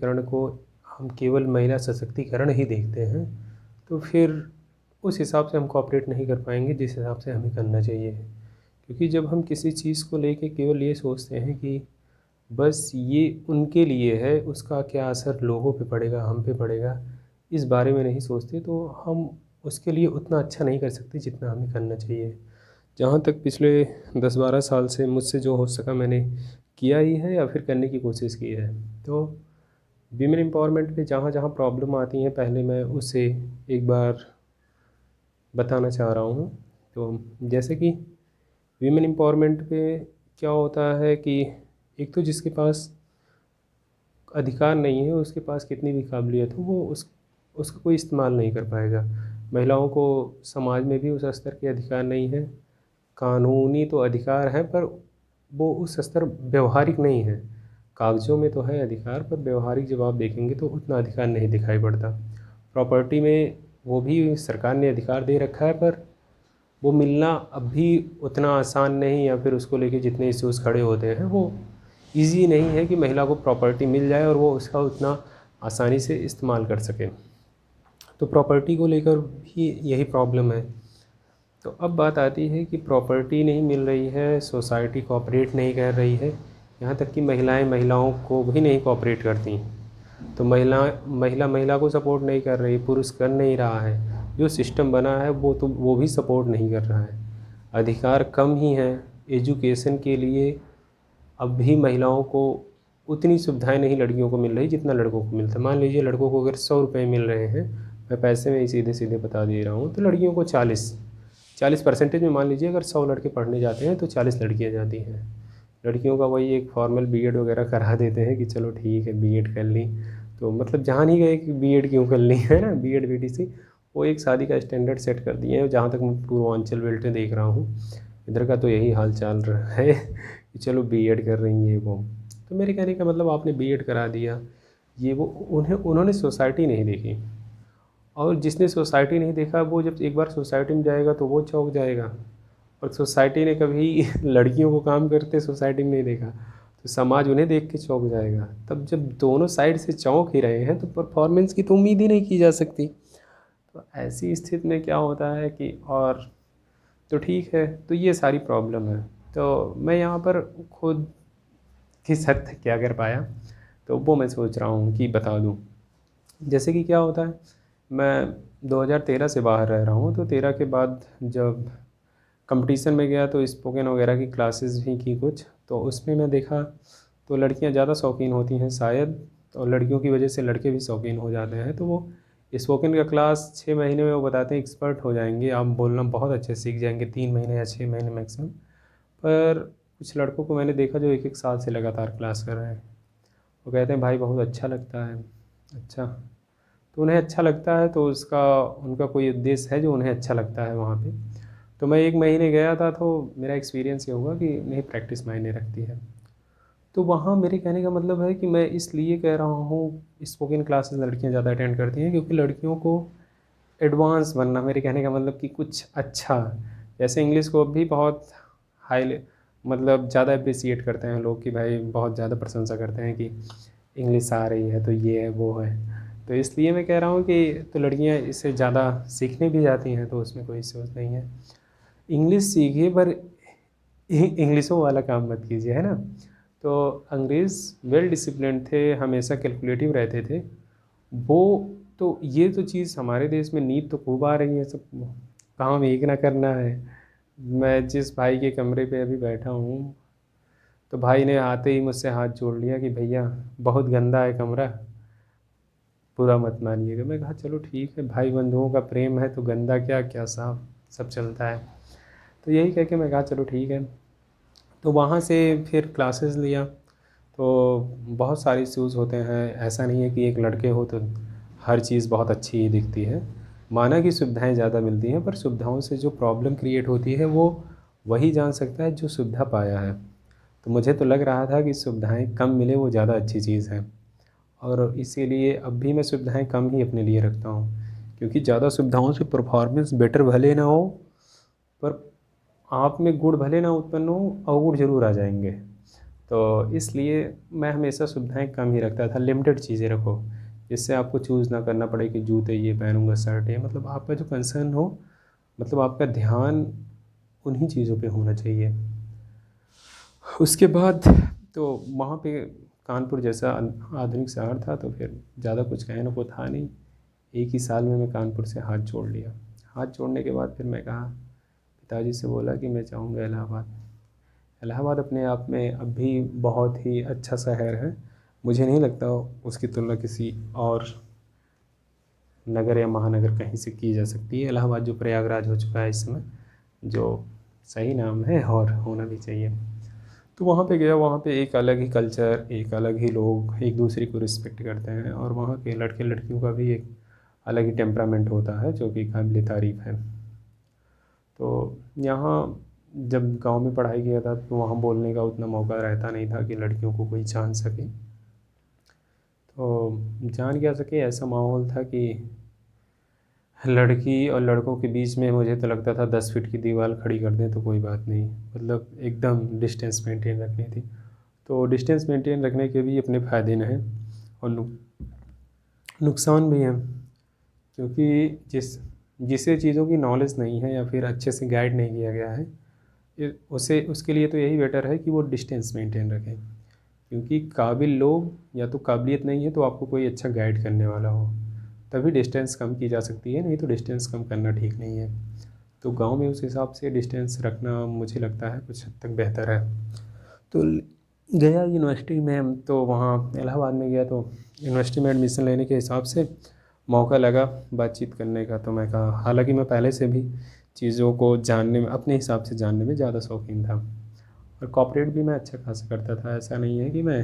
सशक्तिकरण को हम केवल महिला सशक्तिकरण ही देखते हैं, तो फिर उस हिसाब से हम कोऑपरेट नहीं कर पाएंगे जिस हिसाब से हमें करना चाहिए। क्योंकि जब हम किसी चीज़ को लेके केवल ये सोचते हैं कि बस ये उनके लिए है, उसका क्या असर लोगों पे पड़ेगा, हम पे पड़ेगा, इस बारे में नहीं सोचते, तो हम उसके लिए उतना अच्छा नहीं कर सकते जितना हमें करना चाहिए। जहाँ तक पिछले 10-12 साल से मुझसे जो हो सका मैंने किया ही है या फिर करने की कोशिश की है। तो वीमेन एम्पावरमेंट पे जहाँ जहाँ प्रॉब्लम आती हैं, पहले मैं उसे एक बार बताना चाह रहा हूँ। तो जैसे कि वीमेन एम्पावरमेंट पे क्या होता है कि एक तो जिसके पास अधिकार नहीं है, उसके पास कितनी भी काबिलियत हो, वो उसका कोई इस्तेमाल नहीं कर पाएगा। महिलाओं को समाज में भी उस स्तर के अधिकार नहीं है। कानूनी तो अधिकार है, पर वो उस स्तर व्यवहारिक नहीं है। कागज़ों में तो है अधिकार, पर व्यवहारिक जब आप देखेंगे तो उतना अधिकार नहीं दिखाई पड़ता। प्रॉपर्टी में वो भी सरकार ने अधिकार दे रखा है, पर वो मिलना अब भी उतना आसान नहीं, या फिर उसको लेके जितने इश्यूज़ खड़े होते हैं वो ईज़ी नहीं है कि महिला को प्रॉपर्टी मिल जाए और वो उसका उतना आसानी से इस्तेमाल कर सके। तो प्रॉपर्टी को लेकर भी यही प्रॉब्लम है। तो अब बात आती है कि प्रॉपर्टी नहीं मिल रही है, सोसाइटी कोऑपरेट नहीं कर रही है, यहाँ तक कि महिलाओं को भी नहीं कोऑपरेट करती। तो महिला महिला को सपोर्ट नहीं कर रही, पुरुष कर नहीं रहा है। जो सिस्टम बना है वो भी सपोर्ट नहीं कर रहा है। अधिकार कम ही हैं। एजुकेशन के लिए अब भी महिलाओं को उतनी सुविधाएं नहीं लड़कियों को मिल रही जितना लड़कों को मिलता है। मान लीजिए लड़कों को अगर 100 रुपये मिल रहे हैं, मैं पैसे में ही सीधे सीधे बता दे रहा हूँ, तो लड़कियों को 40% में मान लीजिए अगर 100 लड़के पढ़ने जाते हैं तो 40 लड़कियाँ जाती हैं। लड़कियों का वही एक फॉर्मल बीएड वगैरह करा देते हैं कि चलो ठीक है बीएड कर ली, तो मतलब जहाँ नहीं गए कि बीएड क्यों कर ली है ना, बीएड बीटीसी वो एक शादी का स्टैंडर्ड सेट कर दिए हैं। जहाँ तक मैं पूर्वांचल बेल्ट में देख रहा हूँ, इधर का तो यही हाल चाल रहा है कि चलो बीएड कर रही है वो। तो मेरे कहने का मतलब आपने बीएड करा दिया, ये वो उन्होंने सोसाइटी नहीं देखी। और जिसने सोसाइटी नहीं देखा वो जब एक बार सोसाइटी में जाएगा तो वो चौंक जाएगा। और सोसाइटी ने कभी लड़कियों को काम करते सोसाइटी में नहीं देखा, तो समाज उन्हें देख के चौंक जाएगा। तब जब दोनों साइड से चौंक ही रहे हैं तो परफॉर्मेंस की तो उम्मीद ही नहीं की जा सकती। तो ऐसी स्थिति में क्या होता है कि और तो ठीक है, तो ये सारी प्रॉब्लम है। तो मैं यहाँ पर खुद किस हद तक क्या कर पाया, तो वो मैं सोच रहा हूँ कि बता दूँ। जैसे कि क्या होता है, मैं 2013 से बाहर रह रहा हूँ, तो 13 के बाद जब कंपटीशन में गया तो स्पोकन वगैरह की क्लासेस भी की कुछ, तो उसमें मैं देखा तो लड़कियां ज़्यादा शौकीन होती हैं शायद, और लड़कियों की वजह से लड़के भी शौकीन हो जाते हैं। तो वो स्पोकन का क्लास 6 महीने में वो बताते हैं एक्सपर्ट हो जाएंगे, आप बोलना बहुत अच्छे सीख जाएंगे 3 महीने या 6 महीने मैक्सिमम। पर कुछ लड़कों को मैंने देखा जो 1-1 साल से लगातार क्लास कर रहे हैं। वो कहते हैं भाई बहुत अच्छा लगता है। अच्छा, तो उन्हें अच्छा लगता है तो उसका उनका कोई उद्देश्य है जो उन्हें अच्छा लगता है वहाँ पे। तो मैं 1 महीने गया था, तो मेरा एक्सपीरियंस ये हुआ कि नहीं, प्रैक्टिस मायने रखती है। तो वहाँ मेरे कहने का मतलब है कि मैं इसलिए कह रहा हूँ स्पोकन क्लासेस लड़कियाँ ज़्यादा अटेंड करती हैं, क्योंकि लड़कियों को एडवांस बनना, मेरे कहने का मतलब कि कुछ अच्छा, जैसे इंग्लिश को भी बहुत हाई मतलब ज़्यादा अप्रिसिएट करते हैं लोग कि भाई बहुत ज़्यादा प्रशंसा करते हैं कि इंग्लिश आ रही है तो ये है वो है। तो इसलिए मैं कह रहा हूँ कि तो लड़कियाँ इससे ज़्यादा सीखने भी जाती हैं, तो उसमें कोई सोच नहीं है। इंग्लिश सीखिए पर इंग्लिशों वाला काम मत कीजिए, है ना। तो अंग्रेज़ वेल डिसिप्लिन थे, हमेशा कैलकुलेटिव रहते थे वो। तो ये तो चीज़ हमारे देश में नीड तो खूब आ रही है, सब काम एक ना करना है। मैं जिस भाई के कमरे पे अभी बैठा हूँ, तो भाई ने आते ही मुझसे हाथ जोड़ लिया कि भैया बहुत गंदा है कमरा, बुरा मत मानिएगा। मैं कहा चलो ठीक है, भाई बंधुओं का प्रेम है तो गंदा क्या क्या साफ सब चलता है। तो यही कह के मैं कहा चलो ठीक है। तो वहाँ से फिर क्लासेस लिया। तो बहुत सारे इश्यूज़ होते हैं, ऐसा नहीं है कि एक लड़के हो तो हर चीज़ बहुत अच्छी ही दिखती है। माना कि सुविधाएं ज़्यादा मिलती हैं, पर सुविधाओं से जो प्रॉब्लम क्रिएट होती है वो वही जान सकता है जो सुविधा पाया है। तो मुझे तो लग रहा था कि सुविधाएं कम मिले वो ज़्यादा अच्छी चीज़ है, और इसीलिए अब भी मैं सुविधाएं कम ही अपने लिए रखता हूँ। क्योंकि ज़्यादा सुविधाओं से परफॉर्मेंस बेटर भले ना हो, पर आप में गुण भले ना उत्पन्न हो, अवगुण जरूर आ जाएंगे। तो इसलिए मैं हमेशा सुविधाएं कम ही रखता था, लिमिटेड चीज़ें रखो, जिससे आपको चूज़ ना करना पड़े कि जूते ये पहनूंगा, शर्ट ये, मतलब आपका जो कंसर्न हो, मतलब आपका ध्यान उन्हीं चीज़ों पे होना चाहिए। उसके बाद तो वहाँ पे कानपुर जैसा आधुनिक शहर था, तो फिर ज़्यादा कुछ कहने को था नहीं। एक ही साल में मैं कानपुर से हाथ जोड़ लिया। हाथ जोड़ने के बाद फिर मैं कहा, पिताजी से बोला कि मैं चाहूँगा इलाहाबाद। इलाहाबाद अपने आप में अब भी बहुत ही अच्छा शहर है, मुझे नहीं लगता उसकी तुलना किसी और नगर या महानगर कहीं से की जा सकती है। इलाहाबाद जो प्रयागराज हो चुका है इस समय, जो सही नाम है और होना भी चाहिए। तो वहाँ पे गया, वहाँ पे एक अलग ही कल्चर, एक अलग ही लोग एक दूसरे को रिस्पेक्ट करते हैं, और वहाँ के लड़के लड़कियों का भी एक अलग ही टेम्परामेंट होता है जो कि काबिल तारीफ़ है। तो यहाँ जब गांव में पढ़ाई किया था तो वहाँ बोलने का उतना मौका रहता नहीं था कि लड़कियों को कोई जान सके, तो जान क्या सके, ऐसा माहौल था कि लड़की और लड़कों के बीच में मुझे तो लगता था 10 फीट की दीवार खड़ी कर दें तो कोई बात नहीं, मतलब एकदम डिस्टेंस मेंटेन रखनी थी। तो डिस्टेंस मेंटेन रखने के भी अपने फ़ायदे हैं और नुकसान भी हैं, क्योंकि जिसे चीज़ों की नॉलेज नहीं है या फिर अच्छे से गाइड नहीं किया गया है, उसे उसके लिए तो यही बेटर है कि वो डिस्टेंस मेंटेन रखें, क्योंकि काबिल लोग या तो काबिलियत नहीं है तो आपको कोई अच्छा गाइड करने वाला हो, तभी डिस्टेंस कम की जा सकती है, नहीं तो डिस्टेंस कम करना ठीक नहीं है। तो गांव में उस हिसाब से डिस्टेंस रखना मुझे लगता है कुछ हद तक बेहतर है। तो गया यूनिवर्सिटी में, तो वहाँ इलाहाबाद में गया, तो यूनिवर्सिटी में एडमिशन लेने के हिसाब से मौका लगा बातचीत करने का। तो मैं कहा, हालांकि मैं पहले से भी चीज़ों को जानने में, अपने हिसाब से जानने में ज़्यादा शौकीन था, और कॉपरेट भी मैं अच्छा खासा करता था। ऐसा नहीं है कि मैं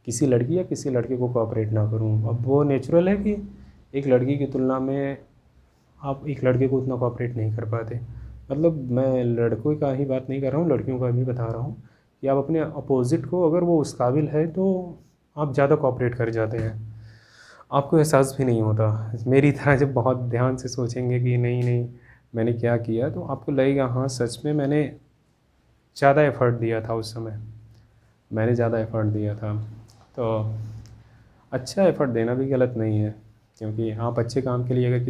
किसी लड़की या किसी लड़के को कॉपरेट ना करूं। अब वो नेचुरल है कि एक लड़की की तुलना में आप एक लड़के को उतना कॉपरेट नहीं कर पाते। मतलब मैं लड़कों का ही बात नहीं कर रहा हूँ, लड़कियों का भी बता रहा हूँ कि आप अपने अपोज़िट को, अगर वो उस काबिल है तो आप ज़्यादा कॉपरेट कर जाते हैं, आपको एहसास भी नहीं होता। मेरी तरह जब बहुत ध्यान से सोचेंगे कि नहीं नहीं मैंने क्या किया, तो आपको लगेगा हाँ सच में मैंने ज़्यादा एफ़र्ट दिया था उस समय, मैंने ज़्यादा एफ़र्ट दिया था। तो अच्छा एफ़र्ट देना भी गलत नहीं है, क्योंकि आप अच्छे काम के लिए अगर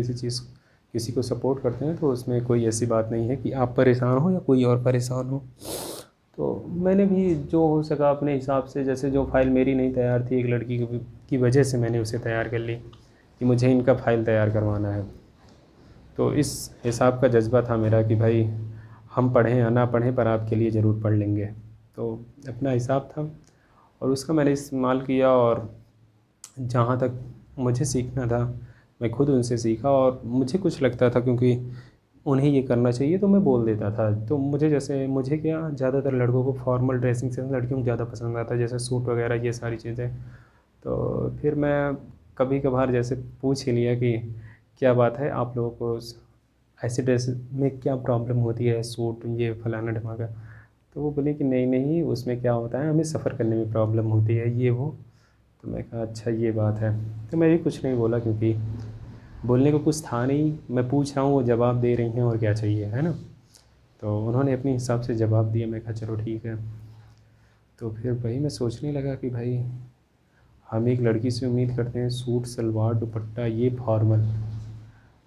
किसी को सपोर्ट करते हैं तो उसमें कोई ऐसी बात नहीं है कि आप परेशान हो या कोई और परेशान हो। तो मैंने भी जो हो सका अपने हिसाब से, जैसे जो फ़ाइल मेरी नहीं तैयार थी, एक लड़की की वजह से मैंने उसे तैयार कर ली कि मुझे इनका फ़ाइल तैयार करवाना है। तो इस हिसाब का जज़्बा था मेरा कि भाई हम पढ़ें या ना पढ़ें पर आपके लिए ज़रूर पढ़ लेंगे। तो अपना हिसाब था और उसका मैंने इस्तेमाल किया, और जहाँ तक मुझे सीखना था मैं खुद उनसे सीखा, और मुझे कुछ लगता था क्योंकि उन्हें ये करना चाहिए तो मैं बोल देता था। तो मुझे क्या, ज़्यादातर लड़कों को फॉर्मल ड्रेसिंग सेंस लड़कियों को ज़्यादा पसंद आता है, जैसे सूट वगैरह ये सारी चीज़ें। तो फिर मैं कभी कभार जैसे पूछ ही लिया कि क्या बात है आप लोगों को ऐसे ड्रेस में क्या प्रॉब्लम होती है, सूट ये फलाना ढमाका। तो वो बोले कि नहीं नहीं उसमें क्या होता है, हमें सफ़र करने में प्रॉब्लम होती है ये वो। तो मैं कहा अच्छा ये बात है। तो मैं भी कुछ नहीं बोला, क्योंकि बोलने को कुछ था नहीं, मैं पूछ रहा हूँ वो जवाब दे रही हैं और क्या चाहिए, है ना। तो उन्होंने अपने हिसाब से जवाब दिया, मैं कहा चलो ठीक है। तो फिर वही मैं सोचने लगा कि भाई हम एक लड़की से उम्मीद करते हैं सूट सलवार दुपट्टा ये फॉर्मल,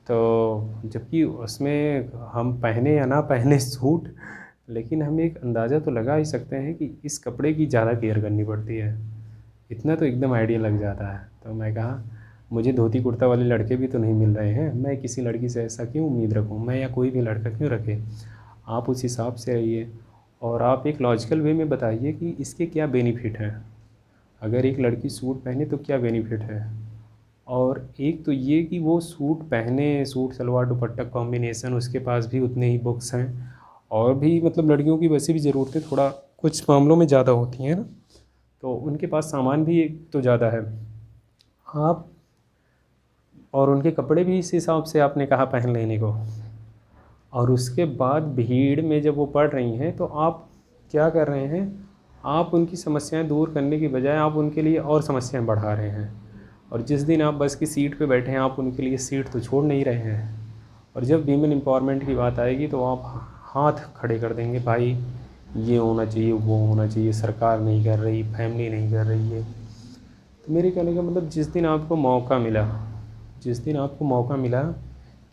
तो जबकि उसमें हम पहने या ना पहने सूट, लेकिन हम एक अंदाज़ा तो लगा ही सकते हैं कि इस कपड़े की ज़्यादा केयर करनी पड़ती है, इतना तो एकदम आइडिया लग जाता है। तो मैं कहा मुझे धोती कुर्ता वाले लड़के भी तो नहीं मिल रहे हैं, मैं किसी लड़की से ऐसा क्यों उम्मीद रखूँ, मैं या कोई भी लड़का क्यों रखे। आप उस हिसाब से रहिए और आप एक लॉजिकल वे में बताइए कि इसके क्या बेनिफिट हैं। अगर एक लड़की सूट पहने तो क्या बेनिफिट है, और एक तो ये कि वो सूट पहने, सूट सलवार दुपट्टा कॉम्बिनेशन, उसके पास भी उतने ही बुक्स हैं, और भी मतलब लड़कियों की वैसे भी ज़रूरतें थोड़ा कुछ मामलों में ज़्यादा होती हैं ना, तो उनके पास सामान भी एक तो ज़्यादा है। आप और उनके कपड़े भी इस हिसाब से आपने कहा पहन लेने को, और उसके बाद भीड़ में जब वो पढ़ रही हैं तो आप क्या कर रहे हैं, आप उनकी समस्याएं दूर करने की बजाय आप उनके लिए और समस्याएं बढ़ा रहे हैं। और जिस दिन आप बस की सीट पे बैठे हैं आप उनके लिए सीट तो छोड़ नहीं रहे हैं, और जब वीमेन एम्पावरमेंट की बात आएगी तो आप हाथ खड़े कर देंगे, भाई ये होना चाहिए, वो होना चाहिए, सरकार नहीं कर रही, फैमिली नहीं कर रही है। तो मेरे कहने का मतलब जिस दिन आपको मौका मिला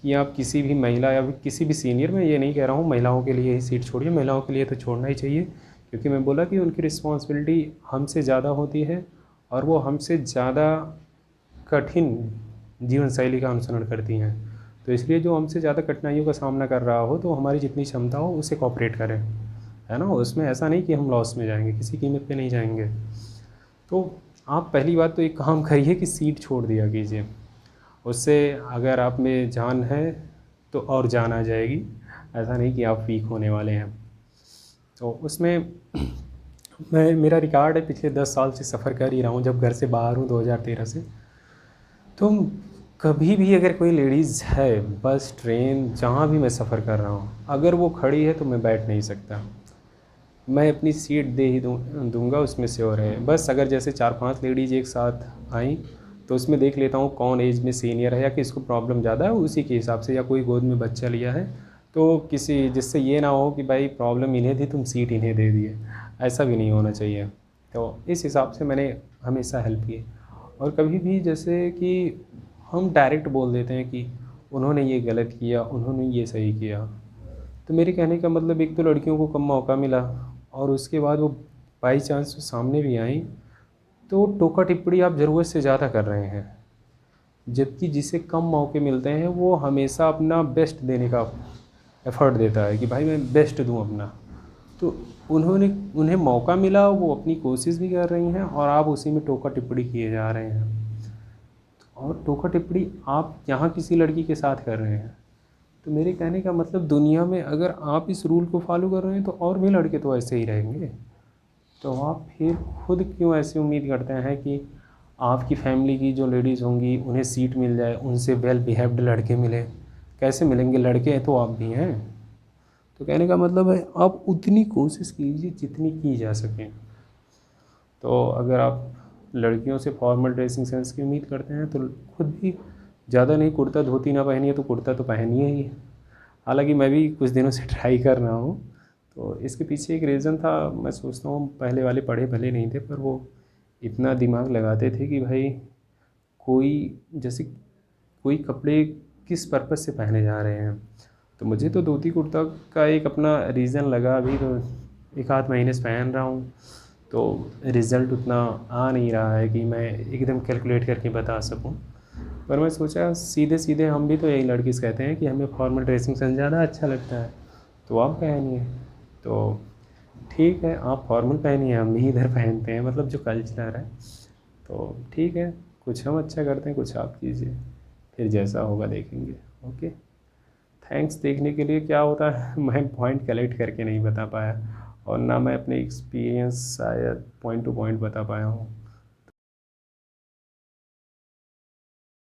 कि आप किसी भी महिला या फिर किसी भी सीनियर, मैं ये नहीं कह रहा हूँ महिलाओं के लिए ही सीट छोड़िए, महिलाओं के लिए तो छोड़ना ही चाहिए, क्योंकि मैं बोला कि उनकी रिस्पॉन्सिबिलिटी हमसे ज़्यादा होती है और वो हमसे ज़्यादा कठिन जीवन शैली का अनुसरण करती हैं। तो इसलिए जो हमसे ज़्यादा कठिनाइयों का सामना कर रहा हो, तो हमारी जितनी क्षमता हो उसे कोऑपरेट करें, है ना? उसमें ऐसा नहीं कि हम लॉस में जाएंगे, किसी कीमत पे नहीं जाएंगे। तो आप पहली बात तो एक काम करिए कि सीट छोड़ दिया कीजिए। उससे अगर आप में जान है तो और जान आ जाएगी, ऐसा नहीं कि आप वीक होने वाले हैं। तो उसमें मैं मेरा रिकॉर्ड है, पिछले 10 साल से सफ़र कर ही रहा हूँ, जब घर से बाहर हूँ 2013 से। तो कभी भी अगर कोई लेडीज़ है, बस, ट्रेन, जहाँ भी मैं सफ़र कर रहा हूँ, अगर वो खड़ी है तो मैं बैठ नहीं सकता, मैं अपनी सीट दे ही दूँगा, उसमें श्योर है। बस अगर जैसे 4-5 लेडीज़ एक साथ आईं, तो उसमें देख लेता हूँ कौन एज में सीनियर है या किसको प्रॉब्लम ज़्यादा है, उसी के हिसाब से, या कोई गोद में बच्चा लिया है, तो किसी जिससे ये ना हो कि भाई प्रॉब्लम इन्हें थी, तुम सीट इन्हें दे दिए, ऐसा भी नहीं होना चाहिए। तो इस हिसाब से मैंने हमेशा हेल्प की। और कभी भी जैसे कि हम डायरेक्ट बोल देते हैं कि उन्होंने ये गलत किया, उन्होंने ये सही किया, तो मेरे कहने का मतलब, एक तो लड़कियों को कम मौका मिला, और उसके बाद वो बाई चांस सामने भी आईं, तो टोका टिप्पणी आप ज़रूरत से ज़्यादा कर रहे हैं। जबकि जिसे कम मौके मिलते हैं वो हमेशा अपना बेस्ट देने का एफ़र्ट देता है कि भाई मैं बेस्ट दूँ अपना। तो उन्हें मौका मिला, वो अपनी कोशिश भी कर रही हैं, और आप उसी में टोका टिप्पणी किए जा रहे हैं। और टोका टिप्पणी आप यहाँ किसी लड़की के साथ कर रहे हैं। तो मेरे कहने का मतलब, दुनिया में अगर आप इस रूल को फॉलो कर रहे हैं तो और भी लड़के तो ऐसे ही रहेंगे। तो आप फिर खुद क्यों ऐसी उम्मीद करते हैं कि आपकी फैमिली की जो लेडीज़ होंगी उन्हें सीट मिल जाए, उनसे वेल बिहेव्ड लड़के मिले? कैसे मिलेंगे? लड़के हैं तो आप भी हैं। तो कहने का मतलब है, आप उतनी कोशिश कीजिए जितनी की जा सके। तो अगर आप लड़कियों से फॉर्मल ड्रेसिंग सेंस की उम्मीद करते हैं, तो खुद भी ज़्यादा नहीं, कुर्ता धोती ना पहनिए तो कुर्ता तो पहनिए ही। हालांकि मैं भी कुछ दिनों से ट्राई कर रहा हूँ, तो इसके पीछे एक रीज़न था। मैं सोचता हूँ पहले वाले पढ़े भले नहीं थे, पर वो इतना दिमाग लगाते थे कि भाई कोई, जैसे कोई कपड़े किस पर्पज़ से पहने जा रहे हैं। तो मुझे तो धोती कुर्ता का एक अपना रीज़न लगा। अभी तो एक आध महीने से पहन रहा हूँ, तो रिज़ल्ट उतना आ नहीं रहा है कि मैं एकदम कैलकुलेट करके बता सकूँ। पर मैं सोचा सीधे सीधे, हम भी तो यही लड़कीज़ कहते हैं कि हमें फॉर्मल ड्रेसिंग सेंस ज़्यादा अच्छा लगता है, तो आप पहनिए। तो ठीक है, आप फॉर्मल पहनिए, हम भी इधर पहनते हैं, मतलब जो कल्चर है। तो ठीक है, कुछ हम अच्छा करते हैं, कुछ आप कीजिए, फिर जैसा होगा देखेंगे। Okay, thanks. देखने के लिए। क्या होता है मैं पॉइंट कलेक्ट करके नहीं बता पाया, और ना मैं अपने एक्सपीरियंस शायद पॉइंट टू पॉइंट बता पाया हूँ।